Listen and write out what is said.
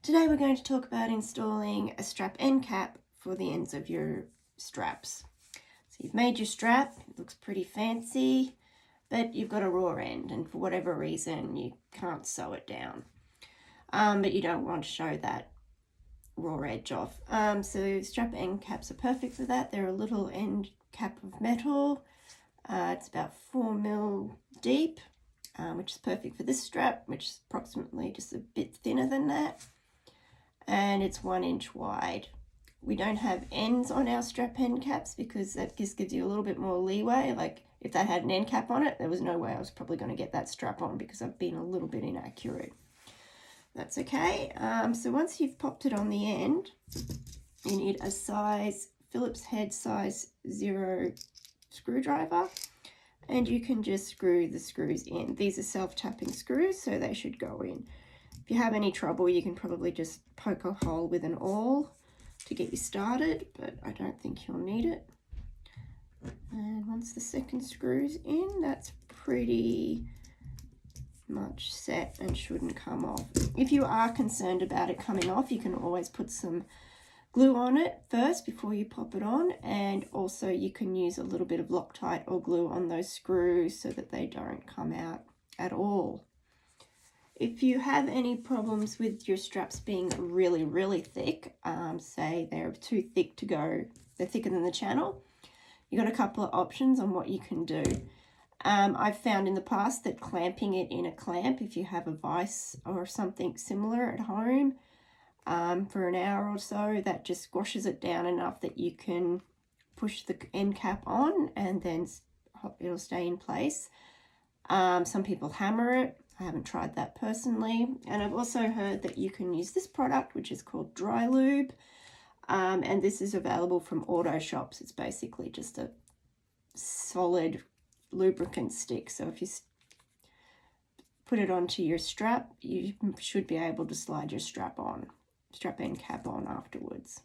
Today we're going to talk about installing a strap end cap for the ends of your straps. So you've made your strap, it looks pretty fancy, but you've got a raw end and for whatever reason you can't sew it down. But you don't want to show that raw edge off. So strap end caps are perfect for that. They're a little end cap of metal. It's about 4mm deep, which is perfect for this strap, which is approximately just a bit thinner than that. And it's 1 inch wide. We don't have ends on our strap end caps because that just gives you a little bit more leeway. Like if that had an end cap on it, there was no way I was probably going to get that strap on because I've been a little bit inaccurate. That's okay. So once you've popped it on the end, you need a Phillips head size 0 screwdriver, and you can just screw the screws in. These are self-tapping screws, so they should go in. If you have any trouble, you can probably just poke a hole with an awl to get you started, but I don't think you'll need it. And once the second screw's in, that's pretty much set and shouldn't come off. If you are concerned about it coming off, you can always put some glue on it first before you pop it on, and also you can use a little bit of Loctite or glue on those screws so that they don't come out at all. If you have any problems with your straps being really, really thick, say they're too thick to go, they're thicker than the channel, you've got a couple of options on what you can do. I've found in the past that clamping it in a clamp, if you have a vise or something similar at home, for an hour or so, that just squashes it down enough that you can push the end cap on and then it'll stay in place. Some people hammer it. I haven't tried that personally. And I've also heard that you can use this product, which is called Dry Lube. And this is available from auto shops. It's basically just a solid lubricant stick. So if you put it onto your strap, you should be able to slide your strap end cap on afterwards.